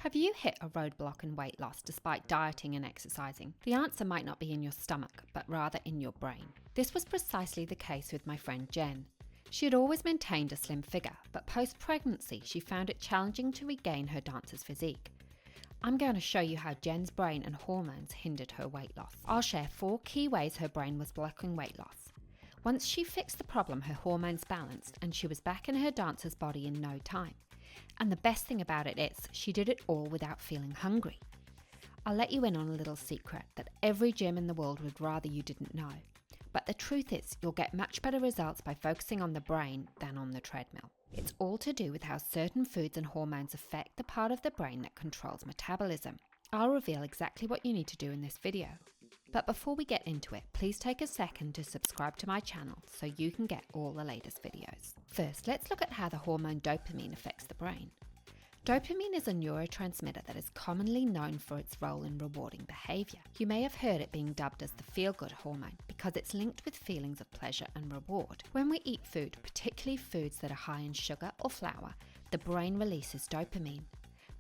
Have you hit a roadblock in weight loss despite dieting and exercising? The answer might not be in your stomach, but rather in your brain. This was precisely the case with my friend Jen. She had always maintained a slim figure, but post-pregnancy she found it challenging to regain her dancer's physique. I'm going to show you how Jen's brain and hormones hindered her weight loss. I'll share 4 key ways her brain was blocking weight loss. Once she fixed the problem, her hormones balanced and she was back in her dancer's body in no time. And the best thing about it is, she did it all without feeling hungry. I'll let you in on a little secret that every gym in the world would rather you didn't know. But the truth is, you'll get much better results by focusing on the brain than on the treadmill. It's all to do with how certain foods and hormones affect the part of the brain that controls metabolism. I'll reveal exactly what you need to do in this video. But before we get into it, please take a second to subscribe to my channel so you can get all the latest videos. First, let's look at how the hormone dopamine affects the brain. Dopamine is a neurotransmitter that is commonly known for its role in rewarding behavior. You may have heard it being dubbed as the feel-good hormone because it's linked with feelings of pleasure and reward. When we eat food, particularly foods that are high in sugar or flour, the brain releases dopamine.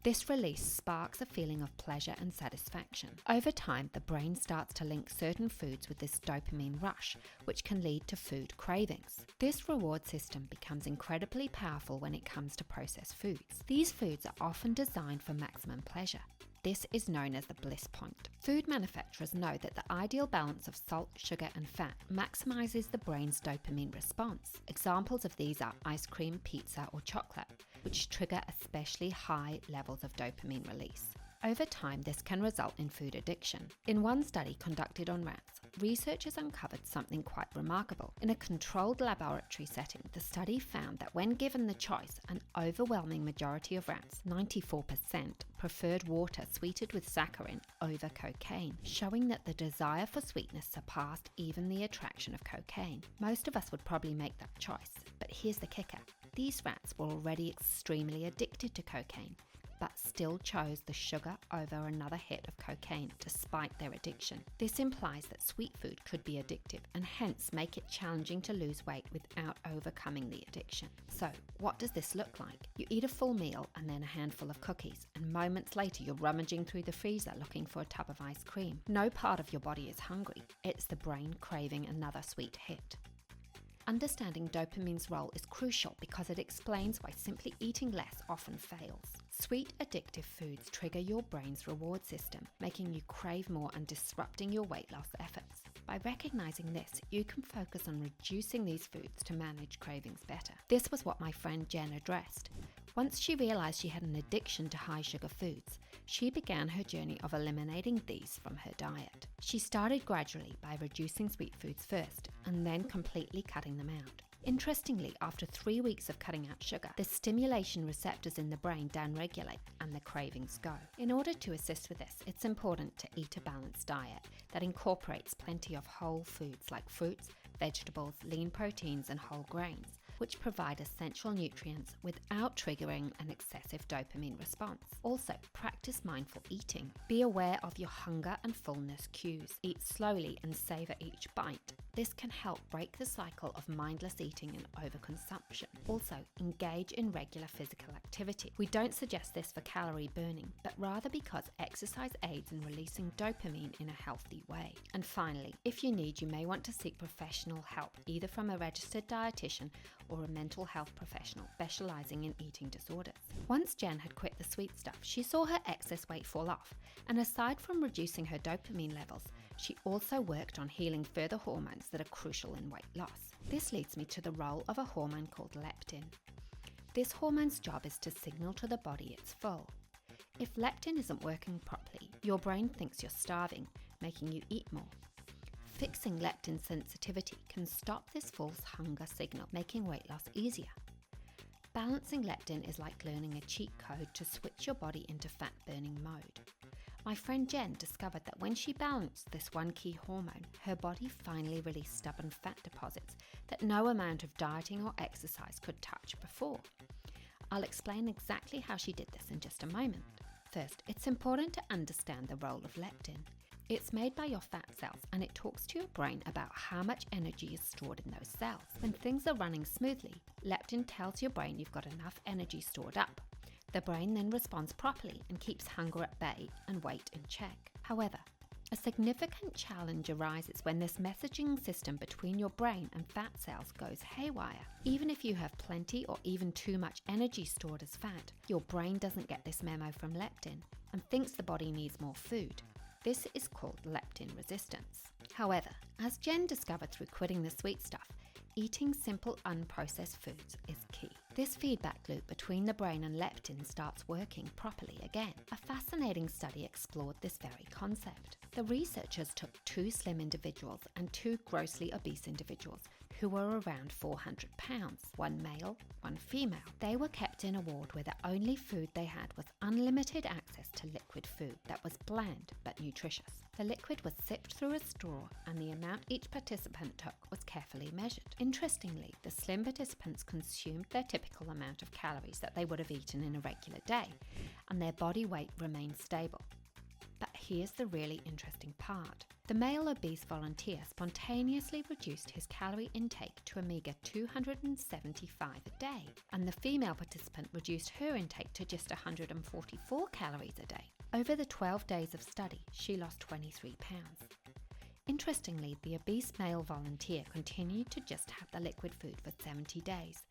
This release sparks a feeling of pleasure and satisfaction. Over time, the brain starts to link certain foods with this dopamine rush, which can lead to food cravings. This reward system becomes incredibly powerful when it comes to processed foods. These foods are often designed for maximum pleasure. This is known as the bliss point. Food manufacturers know that the ideal balance of salt, sugar, and fat maximizes the brain's dopamine response. Examples of these are ice cream, pizza, or chocolate, which trigger especially high levels of dopamine release. Over time, this can result in food addiction. In one study conducted on rats, researchers uncovered something quite remarkable. In a controlled laboratory setting, the study found that when given the choice, an overwhelming majority of rats, 94%, preferred water sweetened with saccharin over cocaine, showing that the desire for sweetness surpassed even the attraction of cocaine. Most of us would probably make that choice, but here's the kicker. These rats were already extremely addicted to cocaine, but still chose the sugar over another hit of cocaine despite their addiction. This implies that sweet food could be addictive and hence make it challenging to lose weight without overcoming the addiction. So, what does this look like? You eat a full meal and then a handful of cookies, and moments later you're rummaging through the freezer looking for a tub of ice cream. No part of your body is hungry. It's the brain craving another sweet hit. Understanding dopamine's role is crucial because it explains why simply eating less often fails. Sweet, addictive foods trigger your brain's reward system, making you crave more and disrupting your weight loss efforts. By recognizing this, you can focus on reducing these foods to manage cravings better. This was what my friend Jen addressed. Once she realized she had an addiction to high sugar foods, she began her journey of eliminating these from her diet. She started gradually by reducing sweet foods first and then completely cutting them out. Interestingly, after 3 weeks of cutting out sugar, the stimulation receptors in the brain downregulate and the cravings go. In order to assist with this, it's important to eat a balanced diet that incorporates plenty of whole foods like fruits, vegetables, lean proteins, and whole grains, which provide essential nutrients without triggering an excessive dopamine response. Also, practice mindful eating. Be aware of your hunger and fullness cues. Eat slowly and savor each bite. This can help break the cycle of mindless eating and overconsumption. Also, engage in regular physical activity. We don't suggest this for calorie burning, but rather because exercise aids in releasing dopamine in a healthy way. And finally, if you need, you may want to seek professional help, either from a registered dietitian or a mental health professional specializing in eating disorders. Once Jen had quit the sweet stuff, she saw her excess weight fall off, and aside from reducing her dopamine levels, she also worked on healing further hormones that are crucial in weight loss. This leads me to the role of a hormone called leptin. This hormone's job is to signal to the body it's full. If leptin isn't working properly, your brain thinks you're starving, making you eat more. Fixing leptin sensitivity can stop this false hunger signal, making weight loss easier. Balancing leptin is like learning a cheat code to switch your body into fat-burning mode. My friend Jen discovered that when she balanced this one key hormone, her body finally released stubborn fat deposits that no amount of dieting or exercise could touch before. I'll explain exactly how she did this in just a moment. First, it's important to understand the role of leptin. It's made by your fat cells and it talks to your brain about how much energy is stored in those cells. When things are running smoothly, leptin tells your brain you've got enough energy stored up. The brain then responds properly and keeps hunger at bay and weight in check. However, a significant challenge arises when this messaging system between your brain and fat cells goes haywire. Even if you have plenty or even too much energy stored as fat, your brain doesn't get this memo from leptin and thinks the body needs more food. This is called leptin resistance. However, as Jen discovered through quitting the sweet stuff, eating simple unprocessed foods is key. This feedback loop between the brain and leptin starts working properly again. A fascinating study explored this very concept. The researchers took 2 slim individuals and 2 grossly obese individuals who were around 400 pounds, one male, one female. They were kept in a ward where the only food they had was unlimited access to liquid food that was bland but nutritious. The liquid was sipped through a straw and the amount each participant took was carefully measured. Interestingly, the slim participants consumed their typical amount of calories that they would have eaten in a regular day, and their body weight remained stable. But here's the really interesting part. The male obese volunteer spontaneously reduced his calorie intake to a meager 275 a day, and the female participant reduced her intake to just 144 calories a day. Over the 12 days of study, she lost 23 pounds. Interestingly, the obese male volunteer continued to just have the liquid food for 70 days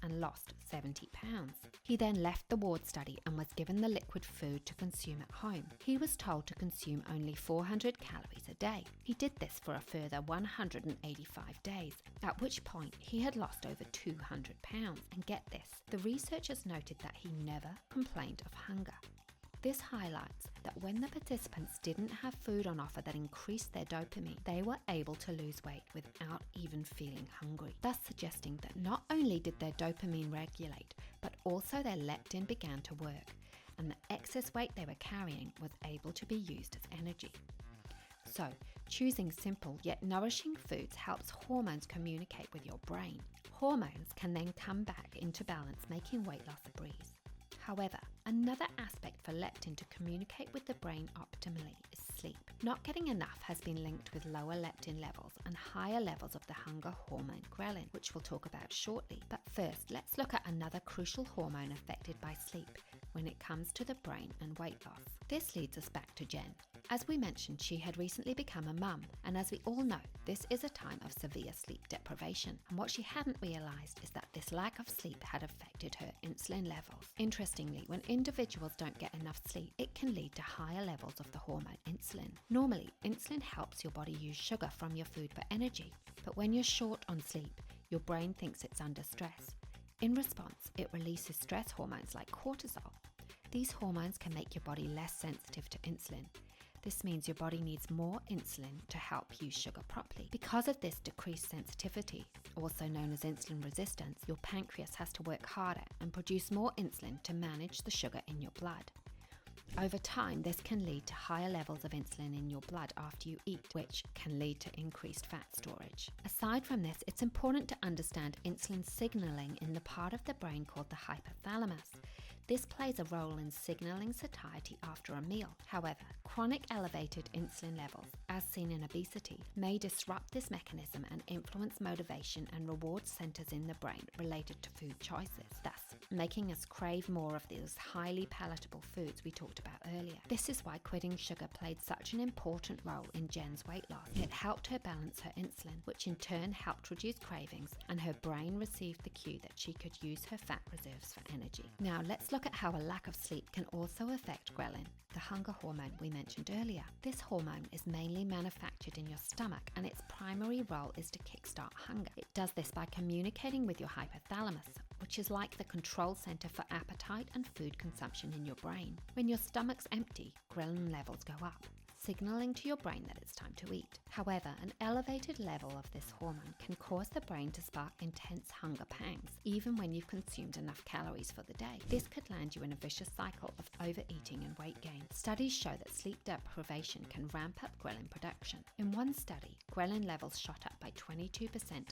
and lost 70 pounds. He then left the ward study and was given the liquid food to consume at home. He was told to consume only 400 calories a day. He did this for a further 185 days, at which point he had lost over 200 pounds. And get this, the researchers noted that he never complained of hunger. This highlights that when the participants didn't have food on offer that increased their dopamine, they were able to lose weight without even feeling hungry, thus suggesting that not only did their dopamine regulate, but also their leptin began to work, and the excess weight they were carrying was able to be used as energy. So, choosing simple yet nourishing foods helps hormones communicate with your brain. Hormones can then come back into balance, making weight loss a breeze. However, another aspect for leptin to communicate with the brain optimally is sleep. Not getting enough has been linked with lower leptin levels and higher levels of the hunger hormone ghrelin, which we'll talk about shortly. But first, let's look at another crucial hormone affected by sleep when it comes to the brain and weight loss. This leads us back to Jen. As we mentioned, she had recently become a mum, and as we all know, this is a time of severe sleep deprivation. And what she hadn't realised is that this lack of sleep had affected her insulin levels. Interestingly, when individuals don't get enough sleep, it can lead to higher levels of the hormone insulin. Normally, insulin helps your body use sugar from your food for energy, but when you're short on sleep, your brain thinks it's under stress. In response, it releases stress hormones like cortisol. These hormones can make your body less sensitive to insulin. This means your body needs more insulin to help use sugar properly. Because of this decreased sensitivity, also known as insulin resistance, your pancreas has to work harder and produce more insulin to manage the sugar in your blood. Over time, this can lead to higher levels of insulin in your blood after you eat, which can lead to increased fat storage. Aside from this, it's important to understand insulin signaling in the part of the brain called the hypothalamus. This plays a role in signaling satiety after a meal. However, chronic elevated insulin levels, as seen in obesity, may disrupt this mechanism and influence motivation and reward centers in the brain related to food choices, thus making us crave more of those highly palatable foods we talked about earlier. This is why quitting sugar played such an important role in Jen's weight loss. It helped her balance her insulin, which in turn helped reduce cravings, and her brain received the cue that she could use her fat reserves for energy. Now let's look at how a lack of sleep can also affect ghrelin, the hunger hormone we mentioned earlier. This hormone is mainly manufactured in your stomach, and its primary role is to kickstart hunger. It does this by communicating with your hypothalamus, which is like the control center for appetite and food consumption in your brain. When your stomach's empty, ghrelin levels go up, signaling to your brain that it's time to eat. However, an elevated level of this hormone can cause the brain to spark intense hunger pangs, even when you've consumed enough calories for the day. This could land you in a vicious cycle of overeating and weight gain. Studies show that sleep deprivation can ramp up ghrelin production. In one study, ghrelin levels shot up by 22%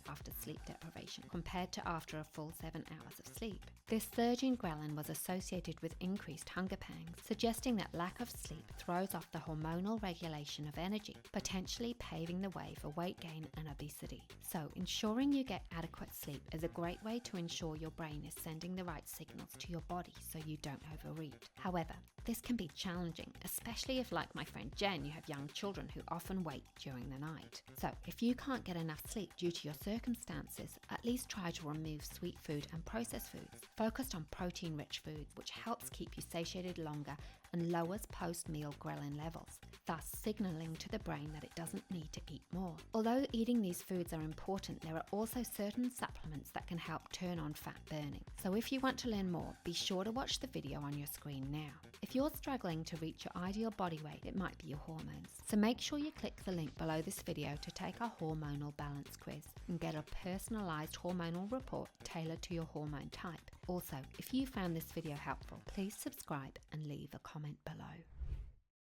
after sleep deprivation, compared to after a full 7 hours of sleep. This surge in ghrelin was associated with increased hunger pangs, suggesting that lack of sleep throws off the hormonal regulation of energy, potentially paving the way for weight gain and obesity. So, ensuring you get adequate sleep is a great way to ensure your brain is sending the right signals to your body so you don't overeat. However, this can be challenging, especially if, like my friend Jen, you have young children who often wait during the night. So, if you can't get enough sleep due to your circumstances, at least try to remove sweet food and processed foods. Focus on protein-rich foods, which helps keep you satiated longer and lowers post-meal ghrelin levels, thus signaling to the brain that it doesn't need to eat more. Although eating these foods are important, there are also certain supplements that can help turn on fat burning. So if you want to learn more, be sure to watch the video on your screen now. If you're struggling to reach your ideal body weight, it might be your hormones. So make sure you click the link below this video to take our hormonal balance quiz and get a personalized hormonal report tailored to your hormone type. Also, if you found this video helpful, please subscribe and leave a comment below.